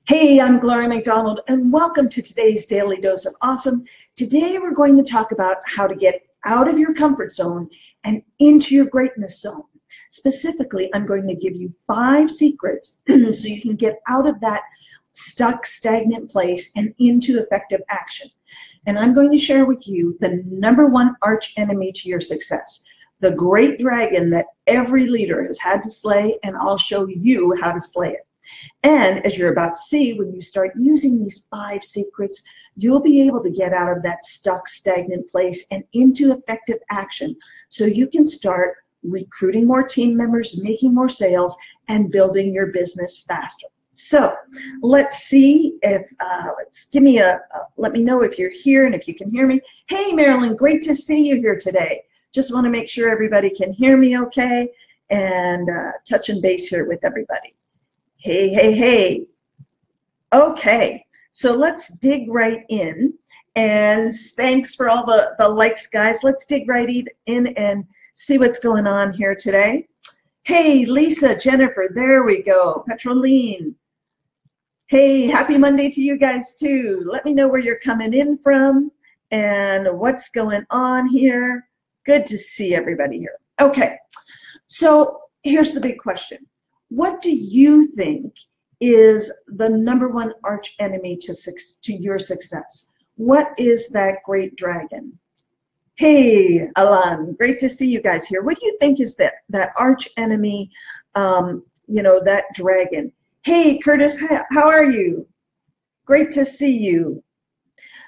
Hey, I'm Gloria MacDonald, and welcome to today's Daily Dose of Awesome. Today, we're going to talk about how to get out of your comfort zone and into your greatness zone. Specifically, I'm going to give you 5 secrets so you can get out of that stuck, stagnant place and into effective action. And I'm going to share with you the #1 arch enemy to your success, the great dragon that every leader has had to slay, and I'll show you how to slay it. And as you're about to see, when you start using these 5 secrets, you'll be able to get out of that stuck, stagnant place and into effective action so you can start recruiting more team members, making more sales, and building your business faster. So let's see if, let me know if you're here and if you can hear me. Hey, Marilyn, great to see you here today. Just want to make sure everybody can hear me okay, and touching base here with everybody. Hey. Okay, so let's dig right in. And thanks for all the likes, guys. Let's dig right in and see what's going on here today. Hey, Lisa, Jennifer, there we go. Petroline. Hey, happy Monday to you guys, too. Let me know where you're coming in from and what's going on here. Good to see everybody here. Okay, so here's the big question. What do you think is the #1 arch enemy to your success? What is that great dragon? Hey, Alan, great to see you guys here. What do you think is that arch enemy, that dragon? Hey, Curtis, how are you? Great to see you.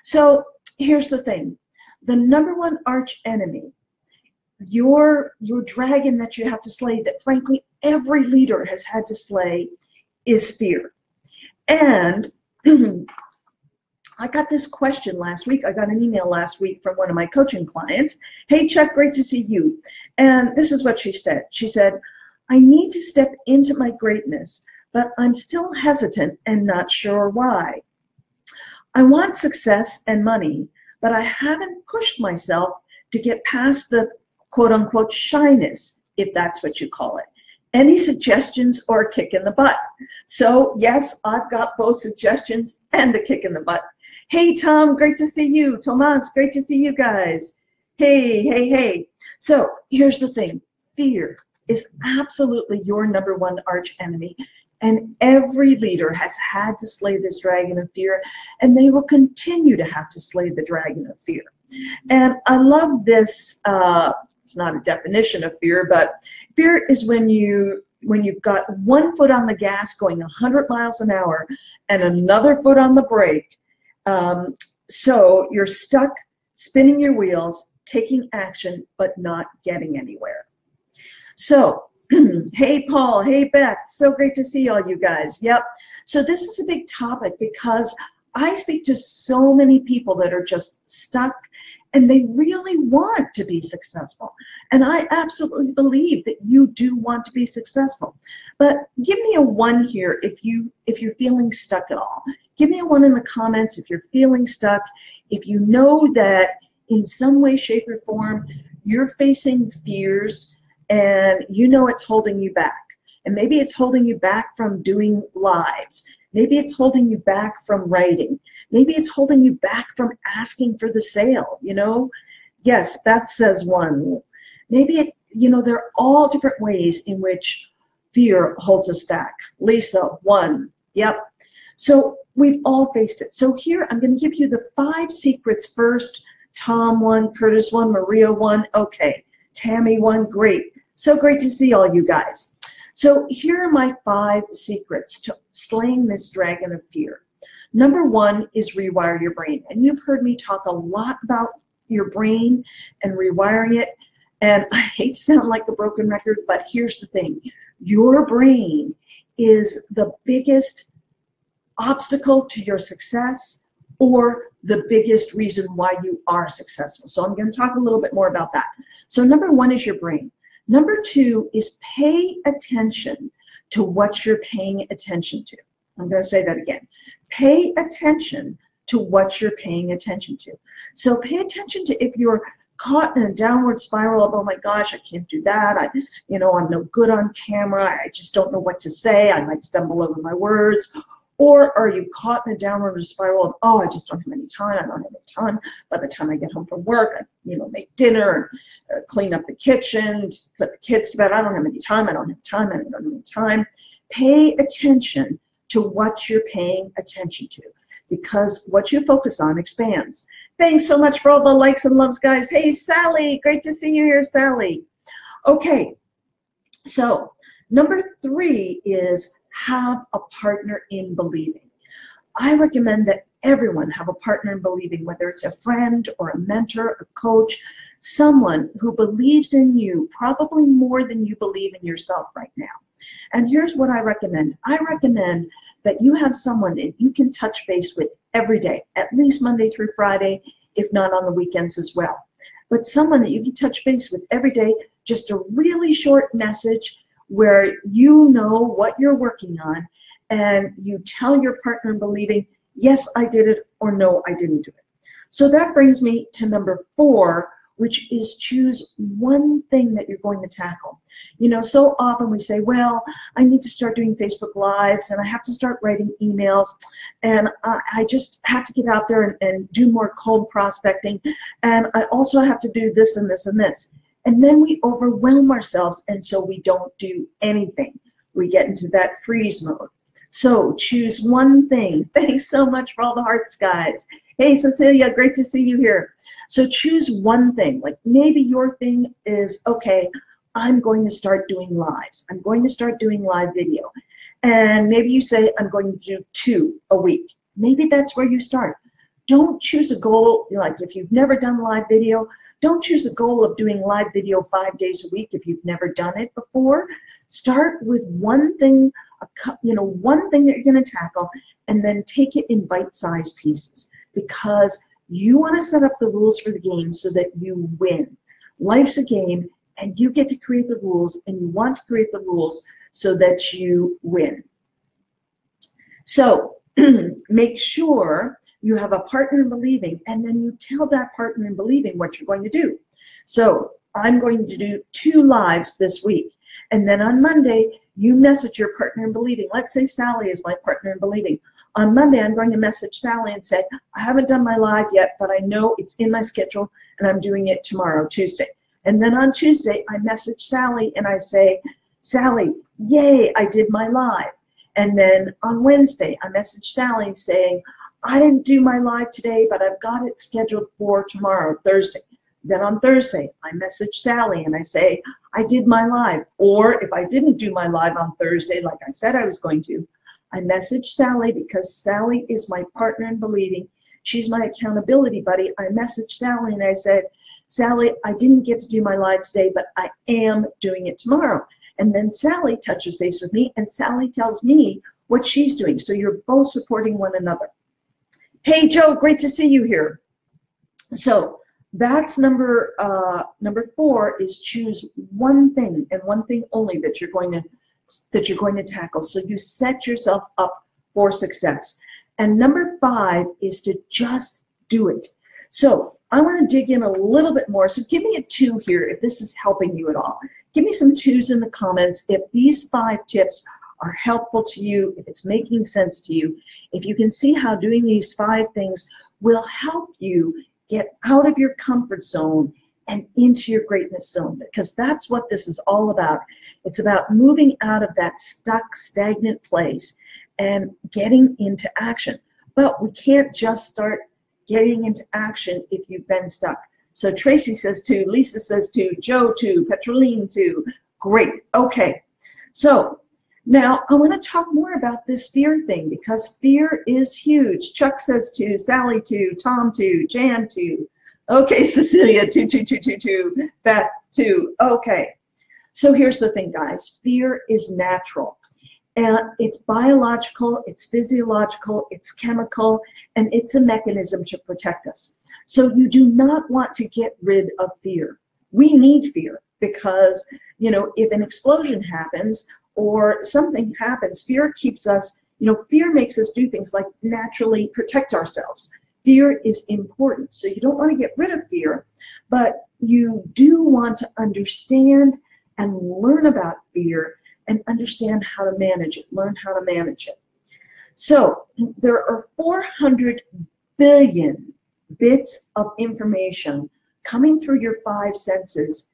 So here's the thing. The #1 arch enemy, your dragon that you have to slay, that frankly every leader has had to slay, is fear. And I got this question last week. I got an email last week from one of my coaching clients. Hey, Chuck, great to see you. And this is what she said. She said, I need to step into my greatness, but I'm still hesitant and not sure why. I want success and money, but I haven't pushed myself to get past the quote-unquote shyness, if that's what you call it. Any suggestions or a kick in the butt? So yes, I've got both suggestions and a kick in the butt. Hey, Tom, great to see you. Tomas, great to see you guys. Hey. So here's the thing. Fear is absolutely your #1 arch enemy. And every leader has had to slay this dragon of fear, and they will continue to have to slay the dragon of fear. And I love this. It's not a definition of fear, but fear is when you've got one foot on the gas going 100 miles an hour and another foot on the brake. So you're stuck spinning your wheels, taking action, but not getting anywhere. So, hey, Paul, hey, Beth, so great to see all you guys. Yep. So this is a big topic because I speak to so many people that are just stuck and they really want to be successful. And I absolutely believe that you do want to be successful. But give me a 1 here if you're feeling stuck at all. Give me a 1 in the comments if you're feeling stuck, if you know that in some way, shape, or form, you're facing fears and you know it's holding you back. And maybe it's holding you back from doing lives. Maybe it's holding you back from writing. Maybe it's holding you back from asking for the sale, Yes, Beth says 1. Maybe, there are all different ways in which fear holds us back. Lisa, 1. Yep. So we've all faced it. So here, I'm going to give you the 5 secrets first. Tom 1, Curtis 1, Maria 1. Okay. Tammy 1, great. So great to see all you guys. So here are my 5 secrets to slaying this dragon of fear. #1 is rewire your brain. And you've heard me talk a lot about your brain and rewiring it. And I hate to sound like a broken record, but here's the thing. Your brain is the biggest obstacle to your success or the biggest reason why you are successful. So I'm going to talk a little bit more about that. So #1 is your brain. #2 is pay attention to what you're paying attention to. I'm going to say that again. Pay attention to what you're paying attention to. So pay attention to if you're caught in a downward spiral of, oh my gosh, I can't do that. I'm no good on camera. I just don't know what to say. I might stumble over my words. Or are you caught in a downward spiral of, oh, I just don't have any time. I don't have any time. By the time I get home from work, I, make dinner, clean up the kitchen, put the kids to bed. I don't have any time. I don't have time. I don't have any time. Pay attention to what you're paying attention to, because what you focus on expands. Thanks so much for all the likes and loves, guys. Hey, Sally, great to see you here, Sally. Okay, so number 3 is have a partner in believing. I recommend that everyone have a partner in believing, whether it's a friend or a mentor, a coach, someone who believes in you probably more than you believe in yourself right now. And here's what I recommend. I recommend that you have someone that you can touch base with every day, at least Monday through Friday, if not on the weekends as well. But someone that you can touch base with every day, just a really short message where you know what you're working on and you tell your partner in believing, yes, I did it, or no, I didn't do it. So that brings me to number 4, which is choose one thing that you're going to tackle. So often we say, well, I need to start doing Facebook Lives, and I have to start writing emails, and I just have to get out there and do more cold prospecting, and I also have to do this and this and this. And then we overwhelm ourselves, and so we don't do anything. We get into that freeze mode. So choose one thing. Thanks so much for all the hearts, guys. Hey, Cecilia, great to see you here. So choose one thing. Like maybe your thing is, okay, I'm going to start doing lives. I'm going to start doing live video. And maybe you say, I'm going to do 2 a week. Maybe that's where you start. Don't choose a goal, like if you've never done live video, don't choose a goal of doing live video 5 days a week if you've never done it before. Start with one thing, one thing that you're going to tackle, and then take it in bite-sized pieces, because you want to set up the rules for the game so that you win. Life's a game, and you get to create the rules, and you want to create the rules so that you win. So make sure you have a partner in believing, and then you tell that partner in believing what you're going to do. So I'm going to do 2 lives this week. And then on Monday, you message your partner in believing. Let's say Sally is my partner in believing. On Monday, I'm going to message Sally and say, I haven't done my live yet, but I know it's in my schedule, and I'm doing it tomorrow, Tuesday. And then on Tuesday, I message Sally, and I say, Sally, yay, I did my live. And then on Wednesday, I message Sally saying, I didn't do my live today, but I've got it scheduled for tomorrow, Thursday. Then on Thursday, I message Sally and I say, I did my live. Or if I didn't do my live on Thursday, like I said I was going to, I message Sally, because Sally is my partner in believing. She's my accountability buddy. I messaged Sally and I said, Sally, I didn't get to do my live today, but I am doing it tomorrow. And then Sally touches base with me, and Sally tells me what she's doing. So you're both supporting one another. Hey, Joe, great to see you here. So that's number 4, is choose one thing, and one thing only, that you're going to tackle. So you set yourself up for success. And number 5 is to just do it. So I want to dig in a little bit more. So give me a 2 here if this is helping you at all. Give me some 2s in the comments if these 5 tips are helpful to you, if it's making sense to you, if you can see how doing these 5 things will help you get out of your comfort zone and into your greatness zone, because that's what this is all about. It's about moving out of that stuck, stagnant place and getting into action. But we can't just start getting into action if you've been stuck. So Tracy says 2, Lisa says 2, Joe 2, Petroline 2. Great. Okay. So now I want to talk more about this fear thing, because fear is huge. Chuck says 2, Sally 2, Tom 2, Jan 2. Okay, Cecilia 2, 2, 2, 2, 2, Beth 2. Okay. So here's the thing, guys. Fear is natural. And it's biological, it's physiological, it's chemical, and it's a mechanism to protect us. So you do not want to get rid of fear. We need fear because, if an explosion happens or something happens, fear keeps us, fear makes us do things like naturally protect ourselves. Fear is important. So you don't want to get rid of fear, but you do want to understand and learn about fear and understand how to manage it, learn how to manage it. So there are 400 billion bits of information coming through your five senses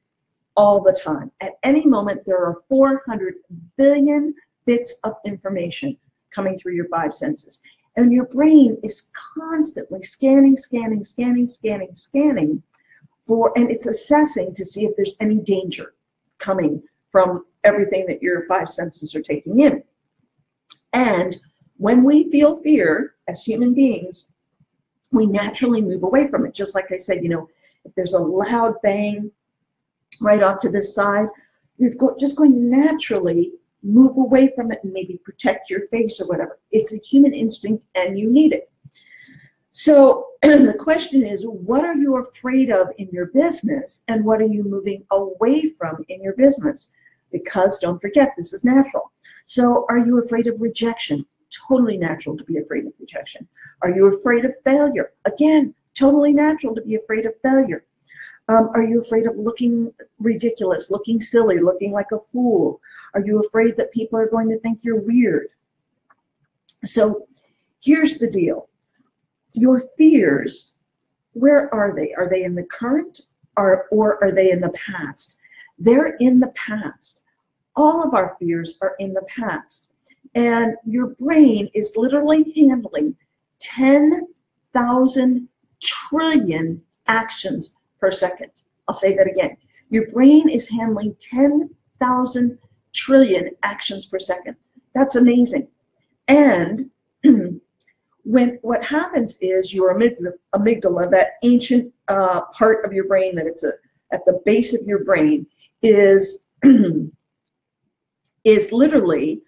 all the time. At any moment, there are 400 billion bits of information coming through your five senses. And your brain is constantly scanning for, and it's assessing to see if there's any danger coming from everything that your five senses are taking in. And when we feel fear as human beings, we naturally move away from it. Just like I said, if there's a loud bang right off to this side, you're just going to naturally move away from it and maybe protect your face or whatever. It's a human instinct and you need it. So the question is, what are you afraid of in your business and what are you moving away from in your business? Because don't forget, this is natural. So are you afraid of rejection? Totally natural to be afraid of rejection. Are you afraid of failure? Again, totally natural to be afraid of failure. Are you afraid of looking ridiculous, looking silly, looking like a fool? Are you afraid that people are going to think you're weird? So here's the deal. Your fears, where are they? Are they in the current or are they in the past? They're in the past. All of our fears are in the past. And your brain is literally handling 10,000 trillion actions per second. I'll say that again. Your brain is handling 10,000 trillion actions per second. That's amazing. And what happens is your amygdala, that ancient part of your brain that it's at the base of your brain, is literally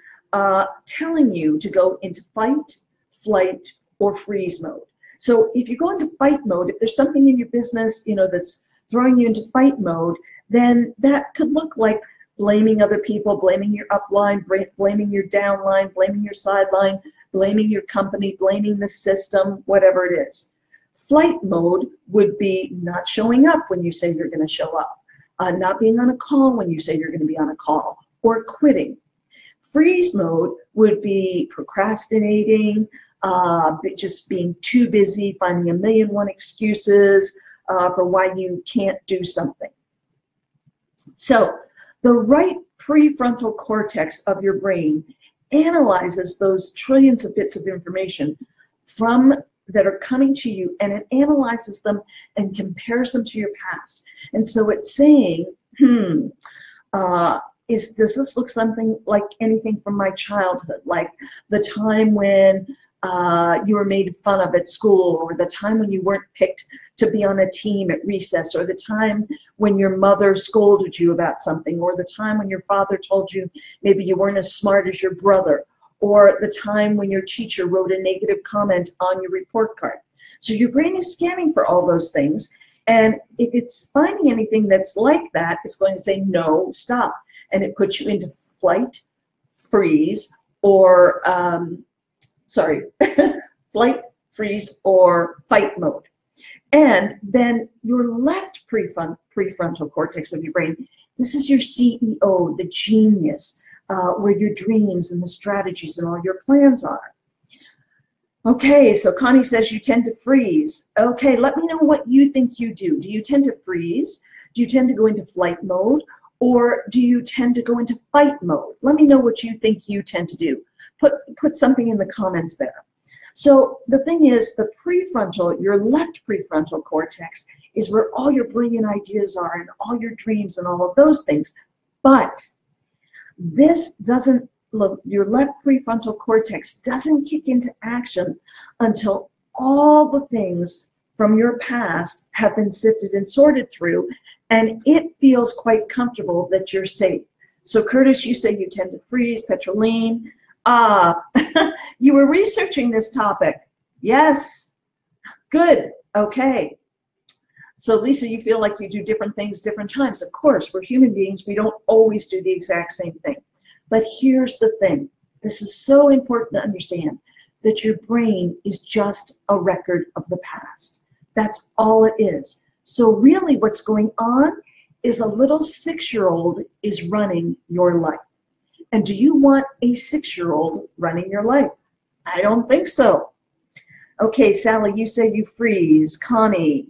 telling you to go into fight, flight, or freeze mode. So if you go into fight mode, if there's something in your business, that's throwing you into fight mode, then that could look like blaming other people, blaming your upline, blaming your downline, blaming your sideline, blaming your company, blaming the system, whatever it is. Flight mode would be not showing up when you say you're going to show up, not being on a call when you say you're going to be on a call, or quitting. Freeze mode would be procrastinating, just being too busy, finding 1,000,001 excuses for why you can't do something. So the right prefrontal cortex of your brain analyzes those trillions of bits of information that are coming to you, and it analyzes them and compares them to your past. And so it's saying, does this look something like anything from my childhood, like the time when you were made fun of at school, or the time when you weren't picked to be on a team at recess, or the time when your mother scolded you about something, or the time when your father told you maybe you weren't as smart as your brother, or the time when your teacher wrote a negative comment on your report card. So your brain is scanning for all those things, and if it's finding anything that's like that, it's going to say, no, stop. And it puts you into flight, freeze, or flight, freeze, or fight mode. And then your left prefrontal cortex of your brain, this is your CEO, the genius, where your dreams and the strategies and all your plans are. Okay, so Connie says you tend to freeze. Okay, let me know what you think you do. Do you tend to freeze? Do you tend to go into flight mode? Or do you tend to go into fight mode? Let me know what you think you tend to do. Put something in the comments there. So the thing is, the prefrontal, your left prefrontal cortex, is where all your brilliant ideas are and all your dreams and all of those things. But this doesn't, your left prefrontal cortex doesn't kick into action until all the things from your past have been sifted and sorted through, and it feels quite comfortable that you're safe. So Curtis, you say you tend to freeze. Petroline, you were researching this topic. Yes, good, okay. So Lisa, you feel like you do different things different times. Of course, we're human beings. We don't always do the exact same thing. But here's the thing. This is so important to understand, that your brain is just a record of the past. That's all it is. So really what's going on is a little 6-year-old is running your life. And do you want a 6-year-old running your life? I don't think so. Okay, Sally, you say you freeze. Connie,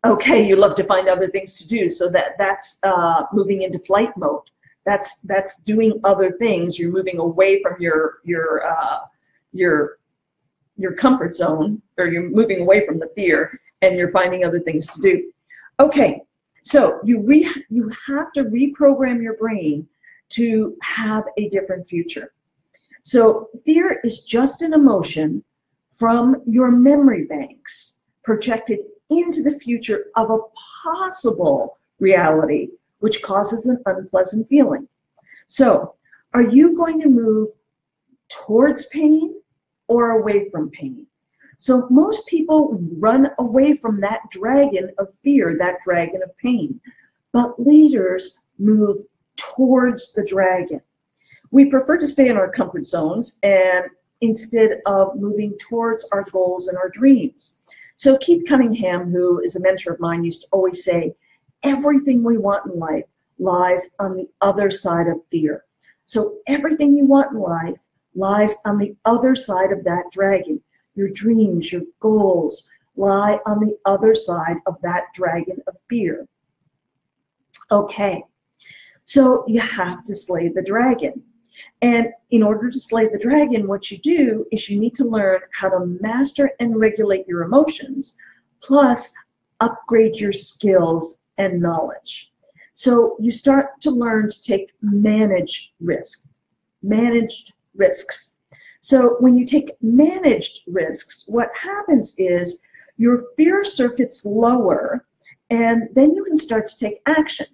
okay, you love to find other things to do. So that's moving into flight mode. That's doing other things. You're moving away from your comfort zone, or you're moving away from the fear, and you're finding other things to do. Okay, so you have to reprogram your brain to have a different future. So fear is just an emotion from your memory banks projected into the future of a possible reality, which causes an unpleasant feeling. So are you going to move towards pain or away from pain? So most people run away from that dragon of fear, that dragon of pain, but leaders move towards the dragon. We prefer to stay in our comfort zones and instead of moving towards our goals and our dreams. So Keith Cunningham, who is a mentor of mine, used to always say, everything we want in life lies on the other side of fear. So everything you want in life lies on the other side of that dragon. Your dreams, your goals lie on the other side of that dragon of fear. Okay, so you have to slay the dragon. And in order to slay the dragon, what you do is you need to learn how to master and regulate your emotions, plus upgrade your skills and knowledge. So you start to learn to take managed risks. So when you take managed risks, what happens is your fear circuits lower, and then you can start to take action.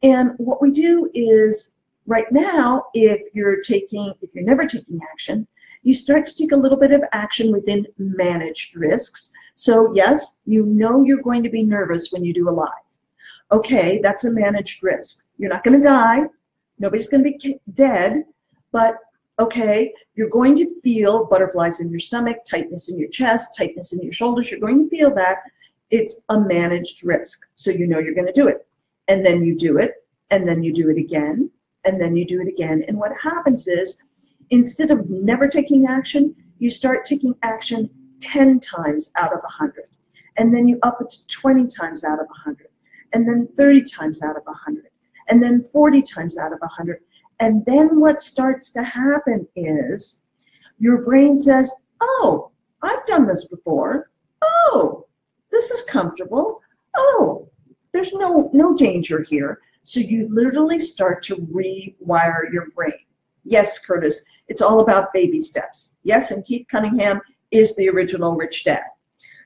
And what we do is, right now, if you're never taking action, you start to take a little bit of action within managed risks. So yes, you know you're going to be nervous when you do a live. Okay, that's a managed risk. You're not going to die. Nobody's going to be dead. But okay, you're going to feel butterflies in your stomach, tightness in your chest, tightness in your shoulders. You're going to feel that. It's a managed risk. So you know you're going to do it. And then you do it. And then you do it again. And then you do it again. And what happens is, instead of never taking action, you start taking action 10 times out of 100. And then you up it to 20 times out of 100. And then 30 times out of 100. And then 40 times out of 100. And then what starts to happen is your brain says, oh, I've done this before. Oh, this is comfortable. Oh, there's no danger here. So you literally start to rewire your brain. Yes, Curtis, it's all about baby steps. Yes, and Keith Cunningham is the original Rich Dad.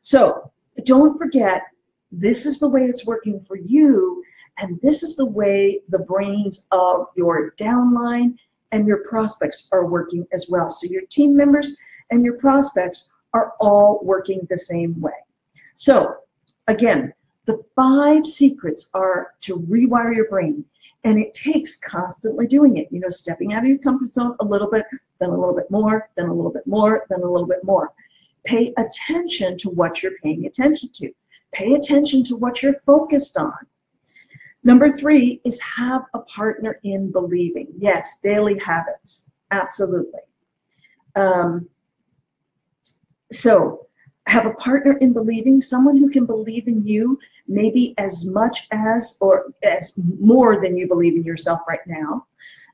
So don't forget, this is the way it's working for you, and this is the way the brains of your downline and your prospects are working as well. So your team members and your prospects are all working the same way. So again, the 5 secrets are to rewire your brain, and it takes constantly doing it. You know, stepping out of your comfort zone a little bit, then a little bit more, then a little bit more, then a little bit more. Pay attention to what you're paying attention to. Pay attention to what you're focused on. Number 3 is have a partner in believing. Yes, daily habits, absolutely. So have a partner in believing, someone who can believe in you maybe as much as or as more than you believe in yourself right now.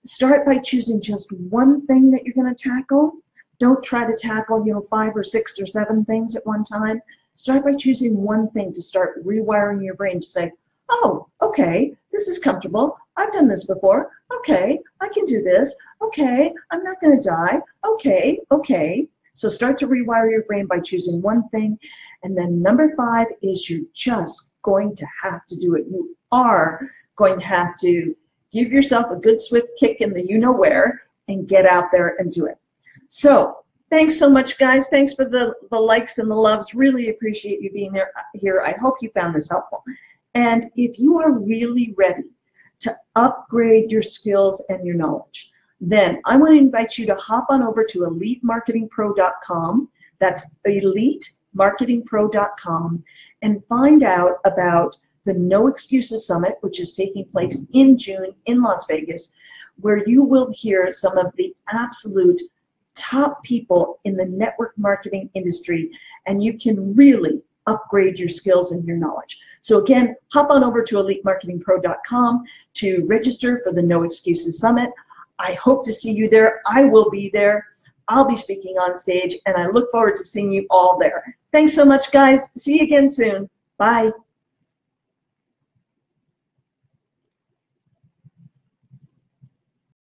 Start by choosing just one thing that you're going to tackle. Don't try to tackle, 5 or 6 or 7 things at one time. Start by choosing one thing to start rewiring your brain to say, oh, okay, this is comfortable. I've done this before. Okay, I can do this. Okay, I'm not going to die. Okay, okay. So start to rewire your brain by choosing one thing. And then number 5 is you're just going to have to do it. You are going to have to give yourself a good swift kick in the you-know-where and get out there and do it. So thanks so much, guys. Thanks for the likes and the loves. Really appreciate you being here. I hope you found this helpful. And if you are really ready to upgrade your skills and your knowledge, then I want to invite you to hop on over to elitemarketingpro.com. That's elitemarketingpro.com, and find out about the No Excuses Summit, which is taking place in June in Las Vegas, where you will hear some of the absolute top people in the network marketing industry, and you can really upgrade your skills and your knowledge. So again, hop on over to elitemarketingpro.com to register for the No Excuses Summit. I hope to see you there. I will be there. I'll be speaking on stage, and I look forward to seeing you all there. Thanks so much, guys. See you again soon. Bye.